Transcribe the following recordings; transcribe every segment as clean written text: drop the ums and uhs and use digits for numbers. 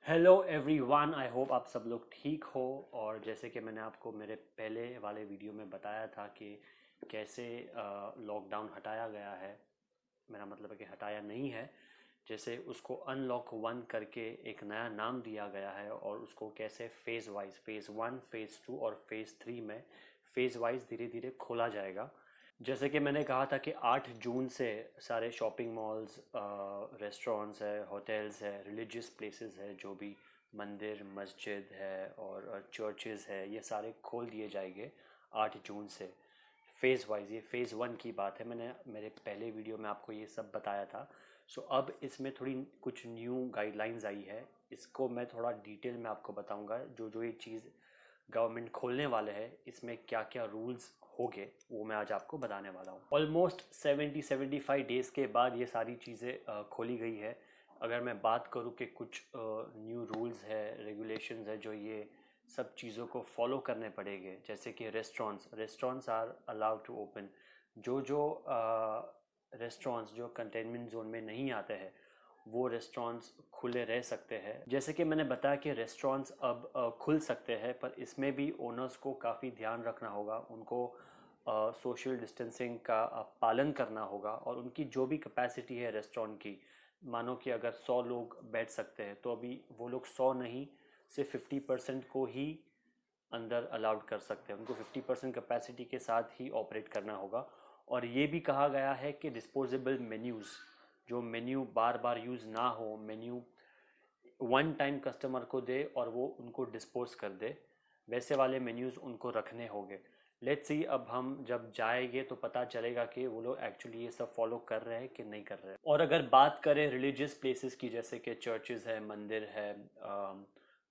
Hello everyone, I hope आप सब लोग ठीक हो। और जैसे कि मैंने आपको मेरे पहले वाले वीडियो में बताया था कि कैसे लॉकडाउन हटाया गया है। मेरा मतलब है कि हटाया नहीं है, जैसे उसको अनलॉक वन करके एक नया नाम दिया गया है और उसको कैसे phase wise phase one phase two और फेज़ थ्री में फेज़ वाइज धीरे धीरे खोला जाएगा। जैसे कि मैंने कहा था कि 8 जून से सारे शॉपिंग मॉल्स, रेस्टोरेंट्स है, होटल्स है, रिलीजियस प्लेसेस है, जो भी मंदिर मस्जिद है और चर्चेज़ है, ये सारे खोल दिए जाएंगे 8 जून से फेज़ वाइज। ये फेज़ वन की बात है, मैंने मेरे पहले वीडियो में आपको ये सब बताया था। सो अब इसमें थोड़ी कुछ न्यू गाइडलाइंस आई है, इसको मैं थोड़ा डिटेल में आपको बताऊंगा। जो जो ये चीज़ गवर्नमेंट खोलने वाले हैं इसमें क्या क्या रूल्स होंगे वो मैं आज आपको बताने वाला हूँ। ऑलमोस्ट 70-75 डेज़ के बाद ये सारी चीज़ें खोली गई है। अगर मैं बात करूँ कि कुछ न्यू रूल्स है, रेगुलेशंस है जो ये सब चीज़ों को फॉलो करने पड़ेंगे, जैसे कि restaurants are allowed to open. जो जो रेस्टोरेंट्स जो कंटेनमेंट जोन में नहीं आते हैं वो रेस्टोरेंट्स खुले रह सकते हैं। जैसे कि मैंने बताया कि रेस्टोरेंट्स अब खुल सकते हैं, पर इसमें भी ओनर्स को काफ़ी ध्यान रखना होगा। उनको सोशल डिस्टेंसिंग का पालन करना होगा और उनकी जो भी कैपेसिटी है रेस्टोरेंट की, मानो कि अगर 100 लोग बैठ सकते हैं तो अभी वो लोग 100 नहीं, सिर्फ 50% को ही अंदर अलाउड कर सकते हैं। उनको 50% कैपेसिटी के साथ ही ऑपरेट करना होगा। और ये भी कहा गया है कि डिस्पोजेबल मेन्यूज़, जो मेन्यू बार बार यूज़ ना हो, मेन्यू वन टाइम कस्टमर को दे और वो उनको डिस्पोज कर दे, वैसे वाले मेन्यूज़ उनको रखने होंगे। लेट्स सी अब हम जब जाएंगे तो पता चलेगा कि वो लोग एक्चुअली ये सब फॉलो कर रहे हैं कि नहीं कर रहे हैं। और अगर बात करें रिलीजियस प्लेसेस की, जैसे कि चर्चेज़ है, मंदिर है,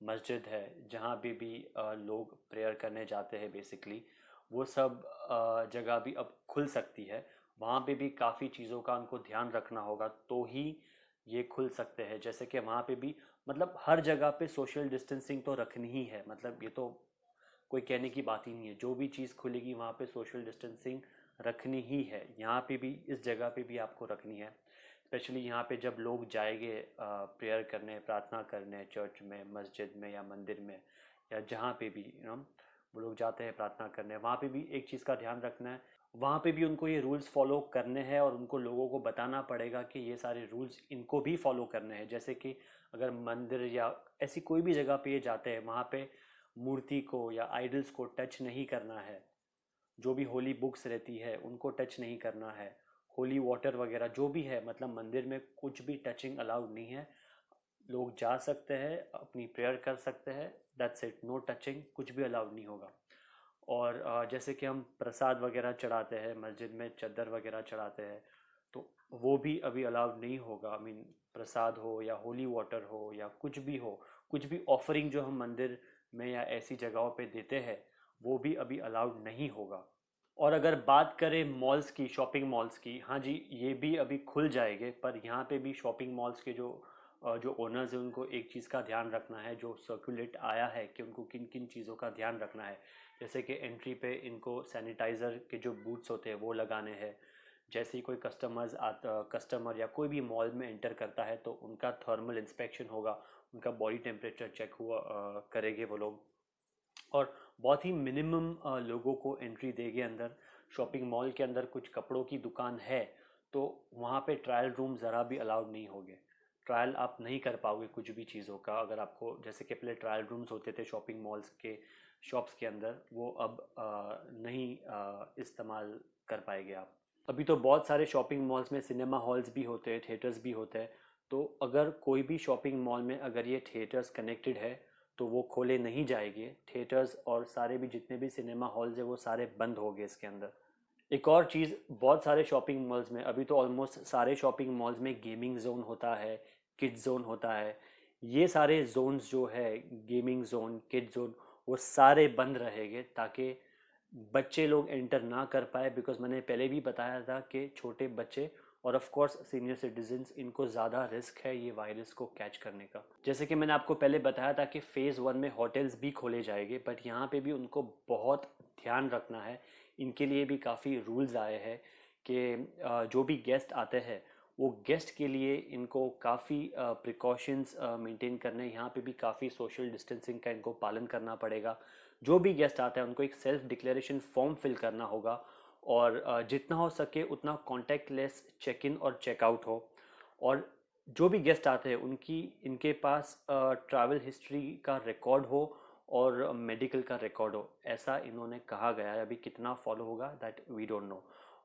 मस्जिद है, जहाँ भी लोग प्रेयर करने जाते हैं बेसिकली, वो सब जगह भी अब खुल सकती है। वहाँ पे भी काफ़ी चीज़ों का उनको ध्यान रखना होगा तो ही ये खुल सकते हैं। जैसे कि वहाँ पे भी मतलब हर जगह पे सोशल डिस्टेंसिंग तो रखनी ही है, मतलब ये तो कोई कहने की बात ही नहीं है। जो भी चीज़ खुलेगी वहाँ पे सोशल डिस्टेंसिंग रखनी ही है। यहाँ पे भी, इस जगह पे भी आपको रखनी है। स्पेशली यहाँ पे जब लोग जाएंगे प्रेयर करने, प्रार्थना करने, चर्च में, मस्जिद में या मंदिर में, या जहाँ पे भी वो लोग जाते हैं प्रार्थना करने, वहाँ पे भी एक चीज़ का ध्यान रखना है। वहाँ पे भी उनको ये रूल्स फॉलो करने हैं और उनको लोगों को बताना पड़ेगा कि ये सारे रूल्स इनको भी फॉलो करने हैं। जैसे कि अगर मंदिर या ऐसी कोई भी जगह पे ये जाते हैं, वहाँ पे मूर्ति को या आइडल्स को टच नहीं करना है। जो भी होली बुक्स रहती है उनको टच नहीं करना है। होली वाटर वगैरह जो भी है, मतलब मंदिर में कुछ भी टचिंग अलाउड नहीं है। लोग जा सकते हैं, अपनी प्रेयर कर सकते हैं, दैट्स इट, नो टचिंग, कुछ भी अलाउड नहीं होगा। और जैसे कि हम प्रसाद वगैरह चढ़ाते हैं मस्जिद में, चद्दर वगैरह चढ़ाते हैं, तो वो भी अभी अलाउड नहीं होगा। आई मीन प्रसाद हो या होली वाटर हो या कुछ भी हो, कुछ भी ऑफरिंग जो हम मंदिर में या ऐसी जगहों पे देते हैं वो भी अभी अलाउड नहीं होगा। और अगर बात करें मॉल्स की, शॉपिंग मॉल्स की, हाँ जी, ये भी अभी खुल जाएंगे, पर यहाँ पे भी शॉपिंग मॉल्स के जो ओनर्स हैं उनको एक चीज़ का ध्यान रखना है, जो सर्कुलेट आया है कि उनको किन किन चीज़ों का ध्यान रखना है। जैसे कि एंट्री पे इनको सैनिटाइज़र के जो बूथ्स होते हैं वो लगाने हैं। जैसे ही कोई कस्टमर या कोई भी मॉल में एंटर करता है तो उनका थर्मल इंस्पेक्शन होगा, उनका बॉडी टेम्परेचर चेक हुआ करेंगे वो लोग। और बहुत ही मिनिमम लोगों को एंट्री देंगे अंदर। शॉपिंग मॉल के अंदर कुछ कपड़ों की दुकान है तो वहाँ पे ट्रायल रूम ज़रा भी अलाउड नहीं होंगे। ट्रायल आप नहीं कर पाओगे कुछ भी चीज़ों का। अगर आपको, जैसे कि पहले ट्रायल रूम्स होते थे शॉपिंग मॉल्स के शॉप्स के अंदर, वो अब नहीं इस्तेमाल कर पाएंगे आप। अभी तो बहुत सारे शॉपिंग मॉल्स में सिनेमा हॉल्स भी होते हैं, थिएटर्स भी होते हैं। तो अगर कोई भी शॉपिंग मॉल में अगर ये थिएटर्स कनेक्टेड है तो वो खोले नहीं जाएंगे। थिएटर्स और सारे भी जितने भी सिनेमा हॉल्स है वो सारे बंद हो गए इसके अंदर। एक और चीज़, बहुत सारे शॉपिंग मॉल्स में, अभी तो ऑलमोस्ट सारे शॉपिंग मॉल्स में गेमिंग जोन होता है, किड्स जोन होता है। ये सारे जोन्स जो है, गेमिंग जोन, किड्स जोन, वो सारे बंद रहेंगे ताकि बच्चे लोग एंटर ना कर पाए। बिकॉज मैंने पहले भी बताया था कि छोटे बच्चे और ऑफ कोर्स सीनियर सिटीजन्स, इनको ज़्यादा रिस्क है ये वायरस को कैच करने का। जैसे कि मैंने आपको पहले बताया था कि फेज़ वन में होटल्स भी खोले जाएंगे, बट यहाँ पे भी उनको बहुत ध्यान रखना है। इनके लिए भी काफ़ी रूल्स आए हैं कि जो भी गेस्ट आते हैं वो गेस्ट के लिए इनको काफ़ी प्रिकॉशंस मेंटेन करने, यहाँ पे भी काफ़ी सोशल डिस्टेंसिंग का इनको पालन करना पड़ेगा। जो भी गेस्ट आता है उनको एक सेल्फ डिक्लेरेशन फॉर्म फिल करना होगा, और जितना हो सके उतना कॉन्टैक्टलेस चेक इन और चेकआउट हो। और जो भी गेस्ट आते हैं उनकी इनके पास ट्रैवल हिस्ट्री का रिकॉर्ड हो और मेडिकल का रिकॉर्ड हो, ऐसा इन्होंने कहा गया है। अभी कितना फॉलो होगा दैट वी डोंट नो।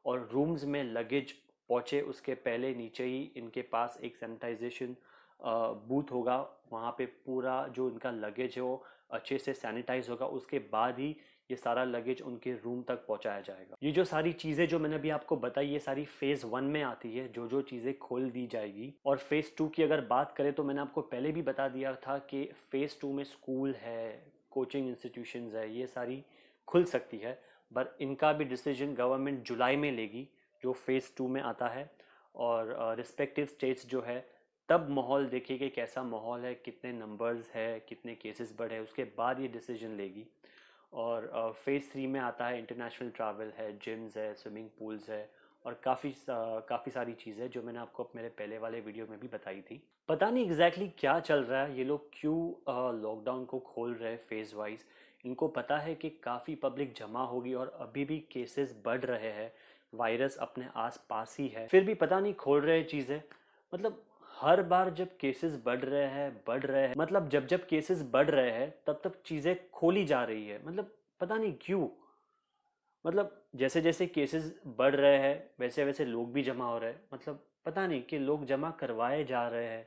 और रूम्स में लगेज पहुँचे उसके पहले नीचे ही इनके पास एक सैनिटाइजेशन बूथ होगा, वहाँ पे पूरा जो इनका लगेज है वो अच्छे से सैनिटाइज होगा, उसके बाद ही ये सारा लगेज उनके रूम तक पहुंचाया जाएगा। ये जो सारी चीज़ें जो मैंने अभी आपको बताई, ये सारी फेज़ 1 में आती है, जो जो चीज़ें खोल दी जाएगी। और फेज़ 2 की अगर बात करें तो मैंने आपको पहले भी बता दिया था कि फेज़ 2 में स्कूल है, कोचिंग इंस्टीट्यूशंस है, ये सारी खुल सकती है। पर इनका भी डिसीजन गवर्नमेंट जुलाई में लेगी, जो फेज़ 2 में आता है। और रिस्पेक्टिव स्टेट्स जो है तब माहौल देखिए कि कैसा माहौल है, कितने नंबर्स है, कितने केसेस बढ़े, उसके बाद ये डिसीजन लेगी। और फेज़ 3 में आता है इंटरनेशनल ट्रैवल है, जिम्स है, स्विमिंग पूल्स है, और काफ़ी सारी चीज़ें जो मैंने आपको मेरे पहले वाले वीडियो में भी बताई थी। पता नहीं एग्जैक्टली क्या चल रहा है, ये लोग क्यों लॉकडाउन को खोल रहे हैं फेज़ वाइज। इनको पता है कि काफ़ी पब्लिक जमा होगी और अभी भी केसेस बढ़ रहे हैं, वायरस अपने आस पास ही है, फिर भी पता नहीं खोल रहे चीज़ें। मतलब हर बार जब केसेस बढ़ रहे हैं, मतलब जब जब केसेस बढ़ रहे हैं तब तब चीज़ें खोली जा रही है। मतलब पता नहीं क्यों। मतलब जैसे जैसे केसेस बढ़ रहे हैं वैसे वैसे लोग भी जमा हो रहे हैं। मतलब पता नहीं कि लोग जमा करवाए जा रहे हैं।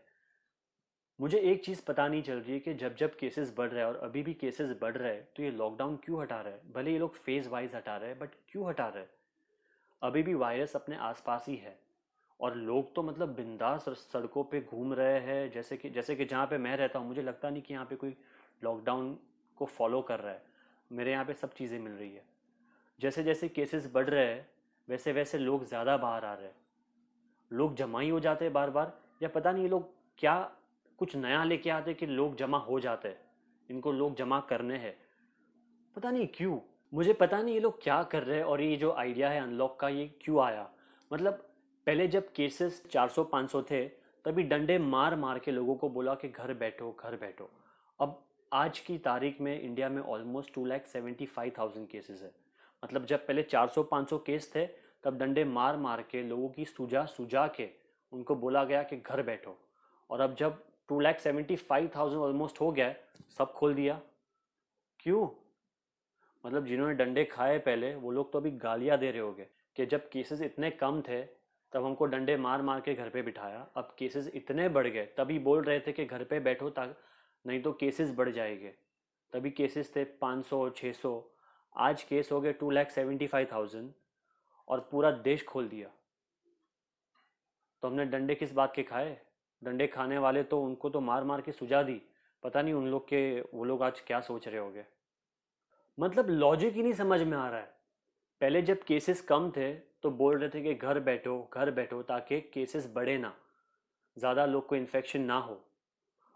मुझे एक चीज़ पता नहीं चल रही है कि जब जब केसेस बढ़ रहे हैं और अभी भी केसेस बढ़ रहे हैं तो ये लॉकडाउन क्यों हटा रहे हैं। भले ये लोग फेज वाइज हटा रहे हैं बट क्यों हटा रहे हैं। अभी भी वायरस अपने आसपास ही है, और लोग तो मतलब बिंदास सड़कों पे घूम रहे हैं। जैसे कि जहाँ पे मैं रहता हूँ मुझे लगता नहीं कि यहाँ पे कोई लॉकडाउन को फॉलो कर रहा है। मेरे यहाँ पे सब चीज़ें मिल रही है। जैसे जैसे केसेस बढ़ रहे हैं वैसे वैसे लोग ज़्यादा बाहर आ रहे हैं। लोग जमा ही हो जाते हैं बार बार, या पता नहीं ये लोग क्या कुछ नया लेके आते हैं कि लोग जमा हो जाते हैं। इनको लोग जमा करने हैं, पता नहीं क्यों। मुझे पता नहीं ये लोग क्या कर रहे हैं, और ये जो आइडिया है अनलॉक का ये क्यों आया। मतलब पहले जब केसेस 400-500 थे तभी डंडे मार मार के लोगों को बोला कि घर बैठो घर बैठो। अब आज की तारीख में इंडिया में ऑलमोस्ट 2,75,000 केसेस है। मतलब जब पहले 400-500 केस थे तब डंडे मार मार के लोगों की सुजा सुजा के उनको बोला गया कि घर बैठो। और अब जब 2,75,000 ऑलमोस्ट हो गया है, सब खोल दिया। क्यों? मतलब जिन्होंने डंडे खाए पहले वो लोग तो अभी गालियां दे रहे होंगे कि जब केसेस इतने कम थे तब हमको डंडे मार मार के घर पे बिठाया, अब केसेस इतने बढ़ गए तभी बोल रहे थे कि घर पे बैठो ताकि नहीं तो केसेस बढ़ जाएंगे। तभी केसेस थे 500 600, आज केस हो गए 2,75,000 और पूरा देश खोल दिया। तो हमने डंडे किस बात के खाए। डंडे खाने वाले तो उनको तो मार मार के सुझा दी। पता नहीं उन लोग के वो लोग आज क्या सोच रहे होंगे। मतलब लॉजिक ही नहीं समझ में आ रहा है। पहले जब केसेस कम थे तो बोल रहे थे कि घर बैठो ताकि केसेस बढ़े ना, ज़्यादा लोग को इन्फेक्शन ना हो।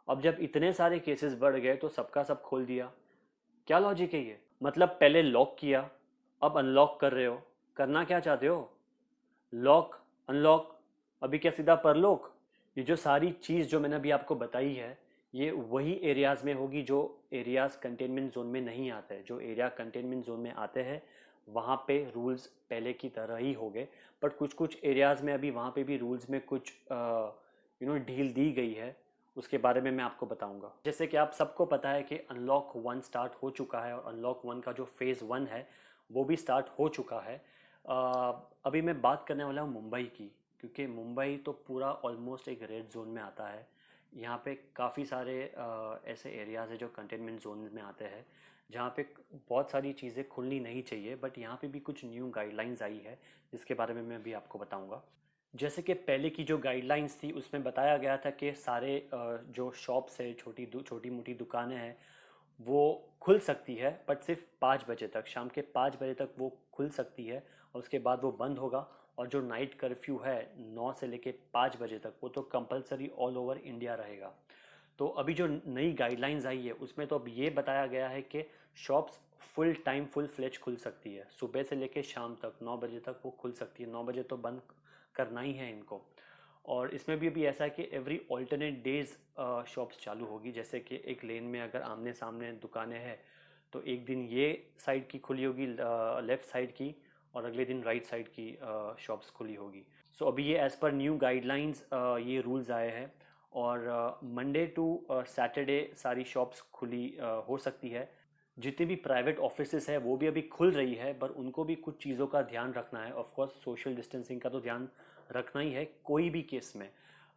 अब जब इतने सारे केसेस बढ़ गए तो सबका सब खोल दिया। क्या लॉजिक है ये। मतलब पहले लॉक किया, अब अनलॉक कर रहे हो। करना क्या चाहते हो? लॉक, अनलॉक, अभी क्या सीधा परलॉक? ये जो सारी चीज़ जो मैंने अभी आपको बताई है ये वही एरियाज़ में होगी जो एरियाज़ कंटेनमेंट जोन में नहीं आते हैं। जो एरिया कंटेनमेंट जोन में आते हैं वहाँ पे रूल्स पहले की तरह ही हो गए, बट कुछ कुछ एरियाज़ में अभी वहाँ पे भी रूल्स में कुछ ढील दी गई है। उसके बारे में मैं आपको बताऊंगा। जैसे कि आप सबको पता है कि अनलॉक 1 स्टार्ट हो चुका है, और अनलॉक 1 का जो फेज़ 1 है वो भी स्टार्ट हो चुका है। अभी मैं बात करने वाला हूँ मुंबई की, क्योंकि मुंबई तो पूरा ऑलमोस्ट एक रेड जोन में आता है। यहाँ पे काफ़ी सारे ऐसे एरियाज़ है जो कंटेनमेंट जोन में आते हैं, जहाँ पे बहुत सारी चीज़ें खुलनी नहीं चाहिए, बट यहाँ पे भी कुछ न्यू गाइडलाइंस आई है जिसके बारे में मैं भी आपको बताऊंगा। जैसे कि पहले की जो गाइडलाइंस थी उसमें बताया गया था कि सारे जो शॉप्स है, छोटी मोटी दुकानें हैं, वो खुल सकती है, बट सिर्फ 5 बजे तक, शाम के 5 बजे तक वो खुल सकती है, और उसके बाद वो बंद होगा। और जो नाइट कर्फ्यू है 9 से लेके 5 बजे तक वो तो कंपलसरी ऑल ओवर इंडिया रहेगा। तो अभी जो नई गाइडलाइंस आई है उसमें तो अब ये बताया गया है कि shops full time full fledge खुल सकती है, सुबह से लेके शाम तक 9 बजे तक वो खुल सकती है। 9 बजे तो बंद करना ही है इनको। और इसमें भी अभी ऐसा है कि एवरी ऑल्टरनेट डेज शॉप्स चालू होगी। जैसे कि एक लेन में अगर आमने सामने दुकानें हैं तो एक दिन ये साइड की खुली होगी, लेफ़्ट साइड की, और अगले दिन राइट साइड की शॉप्स खुली होगी। सो अभी ये एज़ पर न्यू गाइडलाइंस ये रूल्स आए हैं, और मंडे टू सैटरडे सारी शॉप्स खुली हो सकती है। जितनी भी प्राइवेट ऑफिसेस है वो भी अभी खुल रही है, पर उनको भी कुछ चीज़ों का ध्यान रखना है। ऑफ कोर्स सोशल डिस्टेंसिंग का तो ध्यान रखना ही है कोई भी केस में।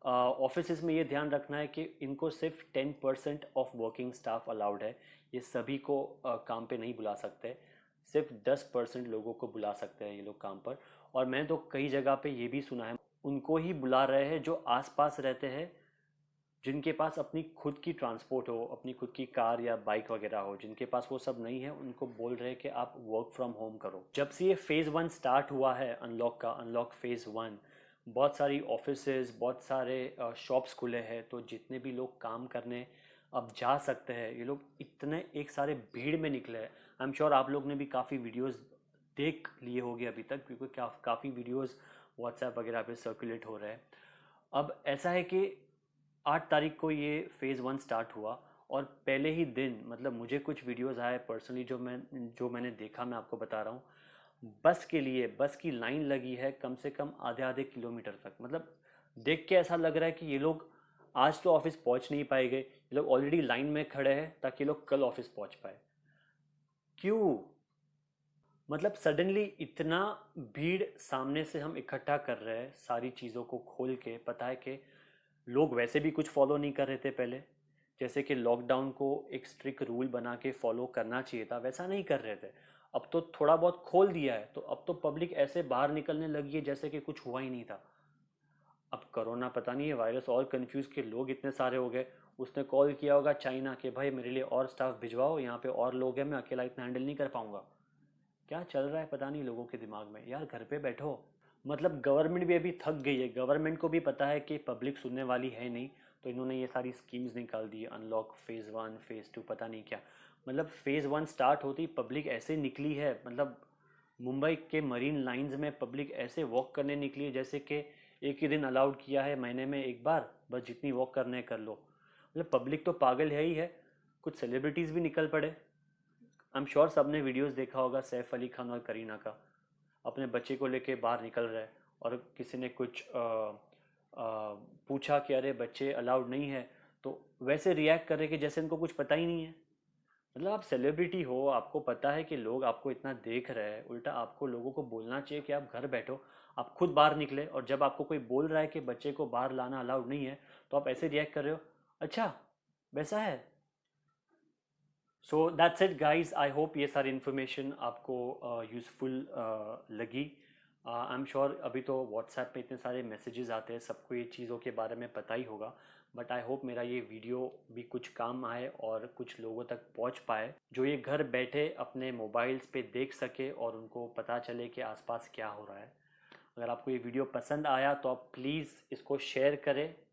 ऑफिसेस में ये ध्यान रखना है कि इनको सिर्फ 10% ऑफ वर्किंग स्टाफ अलाउड है। ये सभी को काम पे नहीं बुला सकते, सिर्फ 10% लोगों को बुला सकते हैं ये लोग काम पर। और मैंने तो कई जगह पे ये भी सुना है उनको ही बुला रहे हैं जो आसपास रहते हैं, जिनके पास अपनी खुद की ट्रांसपोर्ट हो, अपनी खुद की कार या बाइक वगैरह हो। जिनके पास वो सब नहीं है उनको बोल रहे हैं कि आप वर्क फ्रॉम होम करो। जब से ये फेज़ 1 स्टार्ट हुआ है अनलॉक का, अनलॉक फेज़ 1, बहुत सारी ऑफिसेज, बहुत सारे शॉप्स खुले हैं। तो जितने भी लोग काम करने अब जा सकते हैं, ये लोग इतने एक सारे भीड़ में निकले हैं। आई एम श्योर आप लोग ने भी काफ़ी वीडियोस देख लिए होंगे अभी तक, क्योंकि काफ़ी वीडियोस व्हाट्सएप वगैरह पे सर्कुलेट हो रहे हैं। अब ऐसा है कि 8 तारीख को ये फेज़ 1 स्टार्ट हुआ, और पहले ही दिन मतलब मुझे कुछ वीडियोस आए पर्सनली जो मैंने देखा, मैं आपको बता रहा हूँ। बस के लिए बस की लाइन लगी है कम से कम आधे आधे किलोमीटर तक। मतलब देख के ऐसा लग रहा है कि ये लोग आज तो ऑफिस पहुंच नहीं पाएंगे, ये लोग ऑलरेडी लाइन में खड़े हैं ताकि ये लोग कल ऑफिस पहुंच पाए। क्यों? मतलब सडनली इतना भीड़ सामने से हम इकट्ठा कर रहे हैं सारी चीज़ों को खोल के। पता है कि लोग वैसे भी कुछ फॉलो नहीं कर रहे थे पहले। जैसे कि लॉकडाउन को एक स्ट्रिक्ट रूल बना के फॉलो करना चाहिए था, वैसा नहीं कर रहे थे। अब तो थोड़ा बहुत खोल दिया है, तो अब तो पब्लिक ऐसे बाहर निकलने लगी है जैसे कि कुछ हुआ ही नहीं था। अब कोरोना पता नहीं है वायरस और कंफ्यूज के लोग इतने सारे हो गए। उसने कॉल किया होगा चाइना के, भाई मेरे लिए और स्टाफ भिजवाओ, यहाँ पे और लोग हैं, मैं अकेला इतना हैंडल नहीं कर पाऊंगा। क्या चल रहा है पता नहीं लोगों के दिमाग में। यार घर पे बैठो। मतलब गवर्नमेंट भी अभी थक गई है, गवर्नमेंट को भी पता है कि पब्लिक सुनने वाली है नहीं, तो इन्होंने ये सारी स्कीम्स निकाल दी, अनलॉक फेज़ 1 फेज़ 2 पता नहीं क्या। मतलब फेज़ 1 स्टार्ट होती पब्लिक ऐसे निकली है, मतलब मुंबई के मरीन लाइंस में पब्लिक ऐसे वॉक करने निकली है जैसे कि एक ही दिन अलाउड किया है महीने में एक बार, बस जितनी वॉक करने है कर लो। मतलब पब्लिक तो पागल है ही है। कुछ सेलिब्रिटीज़ भी निकल पड़े। आई एम श्योर सबने वीडियोस देखा होगा सैफ अली खान और करीना का, अपने बच्चे को लेके बाहर निकल रहे हैं, और किसी ने कुछ पूछा कि अरे बच्चे अलाउड नहीं है, तो वैसे रिएक्ट कर रहे कि जैसे इनको कुछ पता ही नहीं है। मतलब आप सेलिब्रिटी हो, आपको पता है कि लोग आपको इतना देख रहे हैं, उल्टा आपको लोगों को बोलना चाहिए कि आप घर बैठो, आप खुद बाहर निकले। और जब आपको कोई बोल रहा है कि बच्चे को बाहर लाना अलाउड नहीं है, तो आप ऐसे रिएक्ट कर रहे हो, अच्छा वैसा है। So that's it guys, I hope ये सारी इन्फॉर्मेशन आपको यूज़फुल लगी। आई एम श्योर अभी तो व्हाट्सएप पे इतने सारे मैसेजेस आते हैं, सबको ये चीज़ों के बारे में पता ही होगा। बट आई होप मेरा ये वीडियो भी कुछ काम आए और कुछ लोगों तक पहुंच पाए, जो ये घर बैठे अपने मोबाइल्स पे देख सके और उनको पता चले कि आसपास क्या हो रहा है। अगर आपको ये वीडियो पसंद आया तो आप प्लीज़ इसको शेयर करें